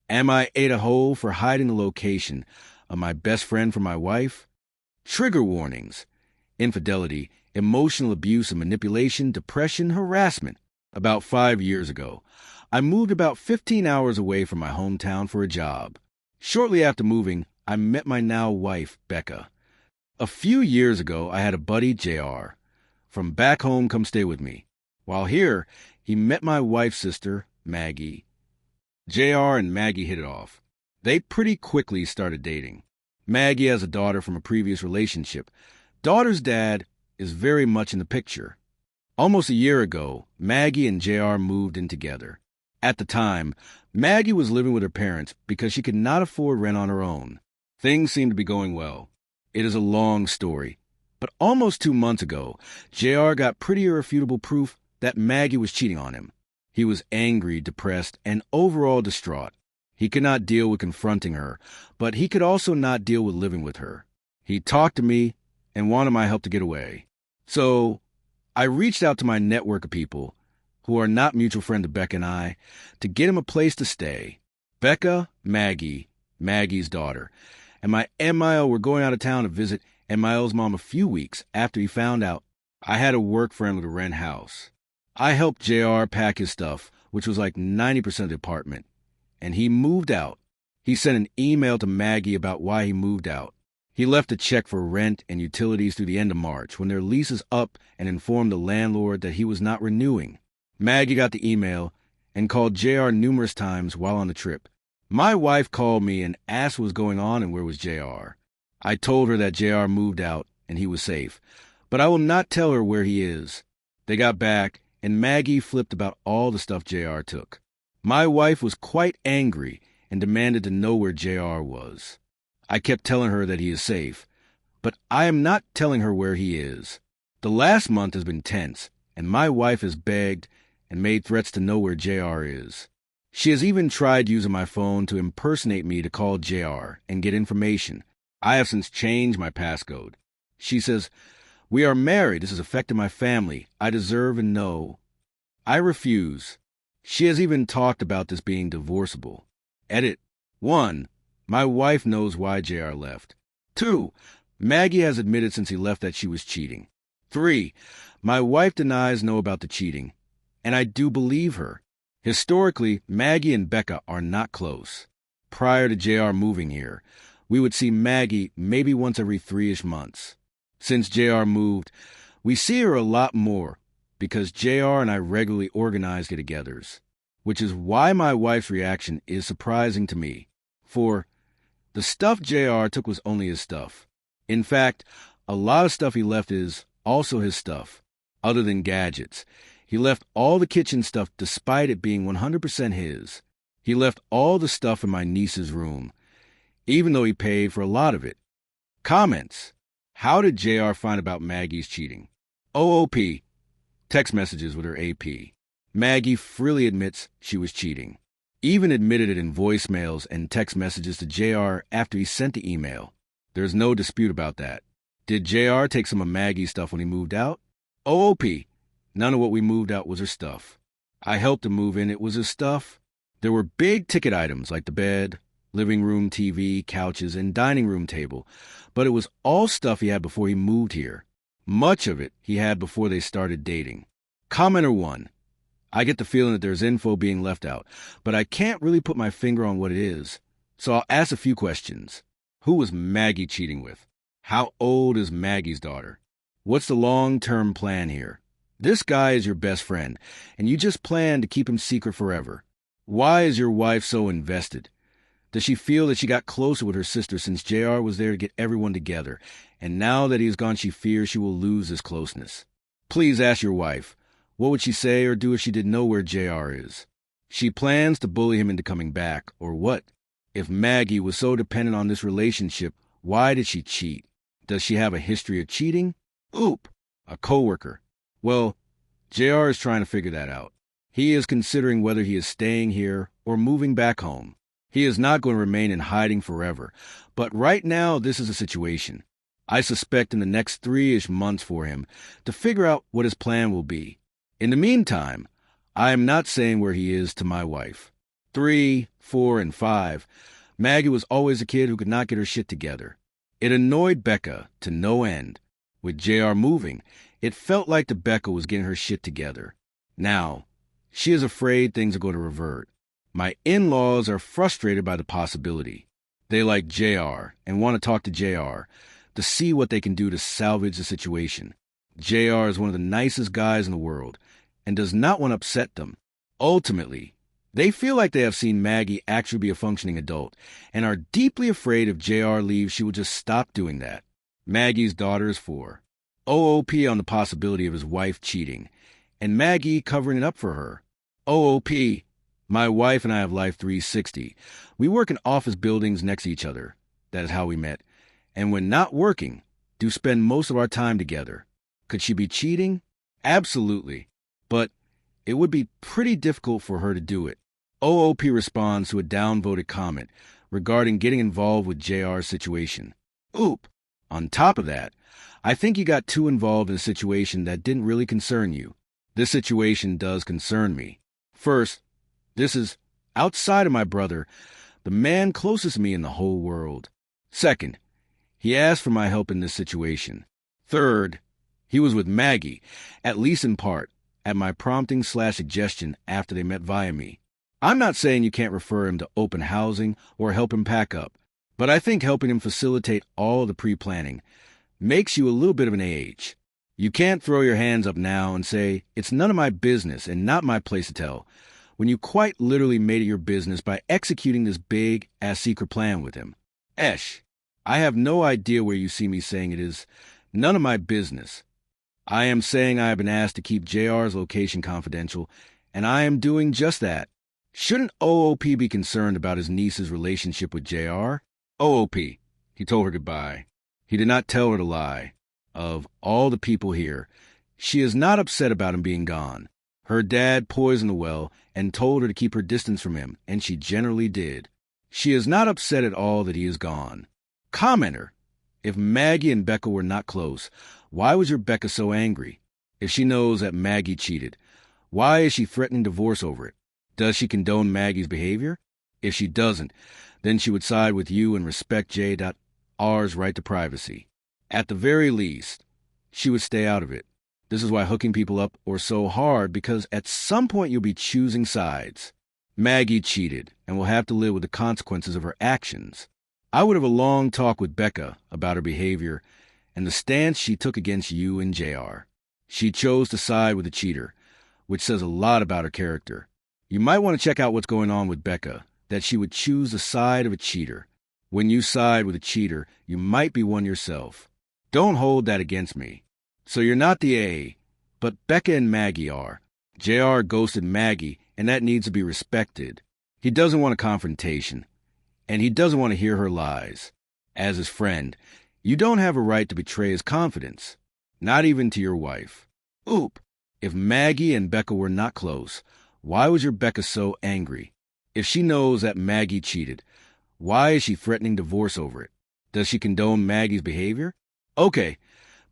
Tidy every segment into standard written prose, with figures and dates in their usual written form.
Am I ate a hole for hiding the location of my best friend from my wife? Trigger warnings: infidelity, emotional abuse and manipulation, depression, harassment. About 5 years ago, I moved about 15 hours away from my hometown for a job. Shortly after moving, I met my now wife, Becca. A few years ago, I had a buddy, JR, from back home come stay with me. While here, he met my wife's sister, Maggie. JR and Maggie hit it off. They pretty quickly started dating. Maggie has a daughter from a previous relationship. Daughter's dad is very much in the picture. Almost a year ago, Maggie and JR moved in together. At the time, Maggie was living with her parents because she could not afford rent on her own. Things seemed to be going well. It is a long story, but almost 2 months ago, JR got pretty irrefutable proof that Maggie was cheating on him. He was angry, depressed, and overall distraught. He could not deal with confronting her, but he could also not deal with living with her. He talked to me and wanted my help to get away. So I reached out to my network of people who are not mutual friends of Becca and I to get him a place to stay. Becca, Maggie, Maggie's daughter, and my MIO were going out of town to visit MIO's mom a few weeks after he found out I had a work friend with a rent house. I helped JR pack his stuff, which was like 90% of the apartment, and he moved out. He sent an email to Maggie about why he moved out. He left a check for rent and utilities through the end of March when their lease is up and informed the landlord that he was not renewing. Maggie got the email and called JR numerous times while on the trip. My wife called me and asked what was going on and where was JR. I told her that JR moved out and he was safe, but I will not tell her where he is. They got back, and Maggie flipped about all the stuff JR took. My wife was quite angry and demanded to know where JR was. I kept telling her that he is safe, but I am not telling her where he is. The last month has been tense, and my wife has begged and made threats to know where JR is. She has even tried using my phone to impersonate me to call JR and get information. I have since changed my passcode. She says, "We are married. This has affected my family. I deserve and know." I refuse. She has even talked about this being divorceable. Edit. 1. My wife knows why JR left. 2. Maggie has admitted since he left that she was cheating. 3. My wife denies know about the cheating, and I do believe her. Historically, Maggie and Becca are not close. Prior to JR moving here, we would see Maggie maybe once every 3-ish months. Since JR moved, we see her a lot more because JR and I regularly organize get-togethers, which is why my wife's reaction is surprising to me. For the stuff JR took was only his stuff. In fact, a lot of stuff he left is also his stuff, other than gadgets. He left all the kitchen stuff despite it being 100% his. He left all the stuff in my niece's room, even though he paid for a lot of it. Comments. How did JR find about Maggie's cheating? OOP. Text messages with her AP. Maggie freely admits she was cheating. Even admitted it in voicemails and text messages to JR after he sent the email. There's no dispute about that. Did JR take some of Maggie's stuff when he moved out? OOP. None of what we moved out was her stuff. I helped him move in. It was his stuff. There were big ticket items like the bed, living room TV, couches, and dining room table, but it was all stuff he had before he moved here. Much of it he had before they started dating. Commenter 1. I get the feeling that there's info being left out, but I can't really put my finger on what it is. So I'll ask a few questions. Who was Maggie cheating with? How old is Maggie's daughter? What's the long-term plan here? This guy is your best friend, and you just plan to keep him secret forever. Why is your wife so invested? Does she feel that she got closer with her sister since JR was there to get everyone together, and now that he's gone she fears she will lose this closeness? Please ask your wife. What would she say or do if she didn't know where JR is? She plans to bully him into coming back, or what? If Maggie was so dependent on this relationship, why did she cheat? Does she have a history of cheating? Oop! A coworker. Well, JR is trying to figure that out. He is considering whether he is staying here or moving back home. He is not going to remain in hiding forever, but right now this is a situation. I suspect in the next 3-ish months for him to figure out what his plan will be. In the meantime, I am not saying where he is to my wife. 3, 4, and 5, Maggie was always a kid who could not get her shit together. It annoyed Becca to no end. With JR moving, it felt like the Becca was getting her shit together. Now, she is afraid things are going to revert. My in-laws are frustrated by the possibility. They like JR and want to talk to JR to see what they can do to salvage the situation. JR is one of the nicest guys in the world and does not want to upset them. Ultimately, they feel like they have seen Maggie actually be a functioning adult and are deeply afraid if JR leaves, she will just stop doing that. Maggie's daughter is 4. OOP on the possibility of his wife cheating, and Maggie covering it up for her. OOP, my wife and I have Life 360. We work in office buildings next to each other. That is how we met. And when not working, do spend most of our time together. Could she be cheating? Absolutely. But it would be pretty difficult for her to do it. OOP responds to a downvoted comment regarding getting involved with JR's situation. Oop. On top of that, I think you got too involved in a situation that didn't really concern you. This situation does concern me. First, this is, outside of my brother, the man closest to me in the whole world. Second, he asked for my help in this situation. Third, he was with Maggie, at least in part, at my prompting/suggestion after they met via me. I'm not saying you can't refer him to open housing or help him pack up, but I think helping him facilitate all the pre-planning makes you a little bit of an AH. You can't throw your hands up now and say, it's none of my business and not my place to tell, when you quite literally made it your business by executing this big-ass secret plan with him. Esh, I have no idea where you see me saying it is none of my business. I am saying I have been asked to keep JR's location confidential, and I am doing just that. Shouldn't OOP be concerned about his niece's relationship with JR? OOP, he told her goodbye. He did not tell her to lie. Of all the people here, she is not upset about him being gone. Her dad poisoned the well and told her to keep her distance from him, and she generally did. She is not upset at all that he is gone. Commenter, if Maggie and Becca were not close, why was your Becca so angry? If she knows that Maggie cheated, why is she threatening divorce over it? Does she condone Maggie's behavior? If she doesn't, then she would side with you and respect J.R's right to privacy. At the very least, she would stay out of it. This is why hooking people up are so hard, because at some point you'll be choosing sides. Maggie cheated and will have to live with the consequences of her actions. I would have a long talk with Becca about her behavior and the stance she took against you and JR. She chose to side with the cheater, which says a lot about her character. You might want to check out what's going on with Becca, that she would choose the side of a cheater. When you side with a cheater, you might be one yourself. Don't hold that against me. So you're not the A, but Becca and Maggie are. JR ghosted Maggie, and that needs to be respected. He doesn't want a confrontation, and he doesn't want to hear her lies. As his friend, you don't have a right to betray his confidence, not even to your wife. Oop! If Maggie and Becca were not close, why was your Becca so angry? If she knows that Maggie cheated, why is she threatening divorce over it? Does she condone Maggie's behavior? Okay,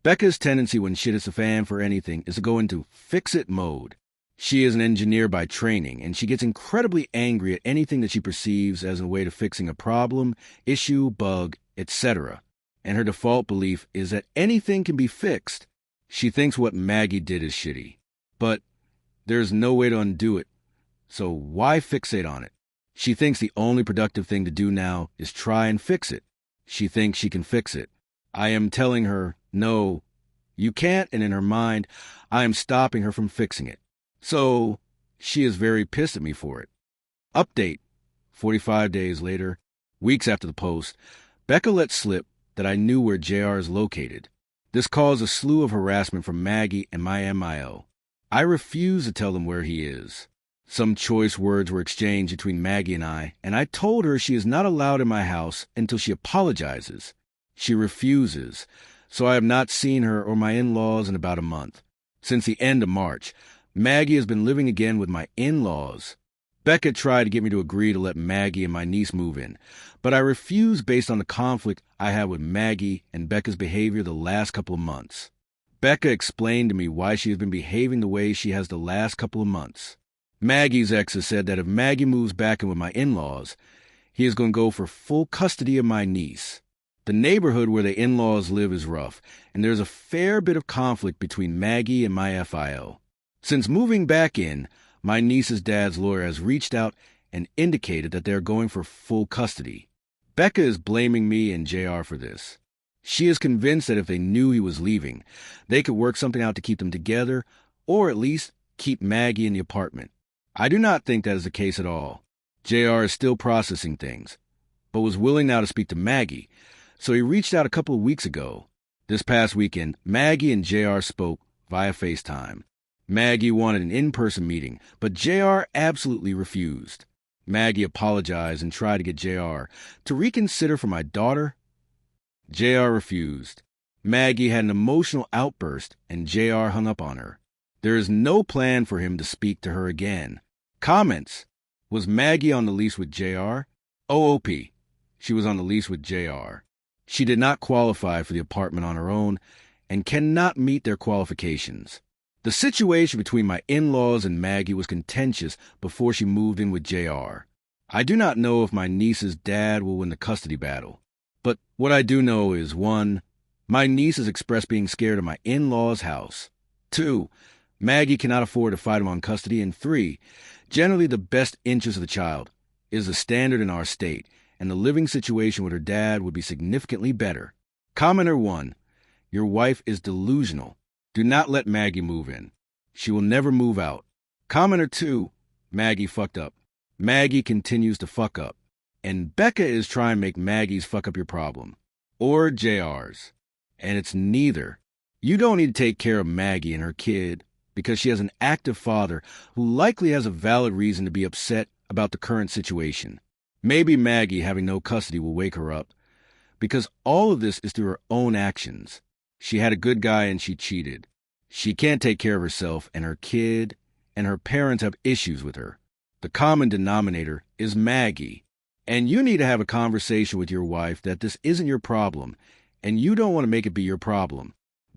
Becca's tendency when shit hits the fan for anything is to go into fix-it mode. She is an engineer by training, and she gets incredibly angry at anything that she perceives as a way to fixing a problem, issue, bug, etc. And her default belief is that anything can be fixed. She thinks what Maggie did is shitty. But there's no way to undo it, so why fixate on it? She thinks the only productive thing to do now is try and fix it. She thinks she can fix it. I am telling her, no, you can't, and in her mind, I am stopping her from fixing it. So, she is very pissed at me for it. Update. 45 days later, weeks after the post, Becca let slip that I knew where JR is located. This caused a slew of harassment from Maggie and my MIO. I refuse to tell them where he is. Some choice words were exchanged between Maggie and I told her she is not allowed in my house until she apologizes. She refuses, so I have not seen her or my in-laws in about a month. Since the end of March, Maggie has been living again with my in-laws. Becca tried to get me to agree to let Maggie and my niece move in, but I refused based on the conflict I had with Maggie and Becca's behavior the last couple of months. Becca explained to me why she has been behaving the way she has the last couple of months. Maggie's ex has said that if Maggie moves back in with my in-laws, he is going to go for full custody of my niece. The neighborhood where the in-laws live is rough, and there's a fair bit of conflict between Maggie and my FIL. Since moving back in, my niece's dad's lawyer has reached out and indicated that they're going for full custody. Becca is blaming me and JR for this. She is convinced that if they knew he was leaving, they could work something out to keep them together, or at least keep Maggie in the apartment. I do not think that is the case at all. JR is still processing things, but was willing now to speak to Maggie, so he reached out a couple of weeks ago. This past weekend, Maggie and JR spoke via FaceTime. Maggie wanted an in-person meeting, but JR absolutely refused. Maggie apologized and tried to get JR to reconsider for my daughter. JR refused. Maggie had an emotional outburst, and JR hung up on her. There is no plan for him to speak to her again. Comments. Was Maggie on the lease with JR? OOP. She was on the lease with JR. She did not qualify for the apartment on her own and cannot meet their qualifications. The situation between my in-laws and Maggie was contentious before she moved in with JR. I do not know if my niece's dad will win the custody battle. But what I do know is 1. My niece has expressed being scared of my in-laws' house. 2. Maggie cannot afford to fight him on custody. And 3. Generally the best interest of the child is the standard in our state, and the living situation with her dad would be significantly better. Commenter 1. Your wife is delusional. Do not let Maggie move in. She will never move out. Commenter 2. Maggie fucked up. Maggie continues to fuck up. And Becca is trying to make Maggie's fuck up your problem. Or JR's. And it's neither. You don't need to take care of Maggie and her kid because she has an active father who likely has a valid reason to be upset about the current situation. Maybe Maggie having no custody will wake her up, because all of this is through her own actions. She had a good guy and she cheated. She can't take care of herself, and her kid and her parents have issues with her. The common denominator is Maggie. And you need to have a conversation with your wife that this isn't your problem, and you don't want to make it be your problem.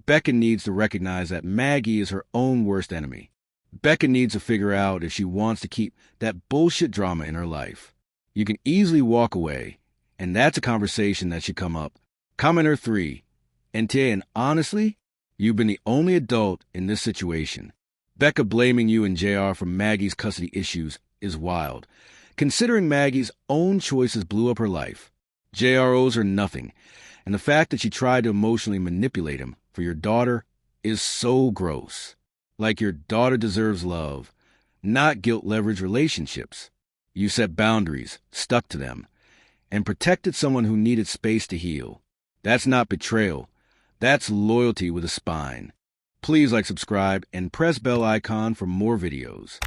Becca needs to recognize that Maggie is her own worst enemy. Becca needs to figure out if she wants to keep that bullshit drama in her life. You can easily walk away, and that's a conversation that should come up. Commenter 3. NTA, and honestly, you've been the only adult in this situation. Becca blaming you and JR for Maggie's custody issues is wild, considering Maggie's own choices blew up her life. JR owes her nothing, and the fact that she tried to emotionally manipulate him for your daughter is so gross. Like your daughter deserves love, not guilt-leveraged relationships. You set boundaries, stuck to them, and protected someone who needed space to heal. That's not betrayal. That's loyalty with a spine. Please like, subscribe, and press bell icon for more videos.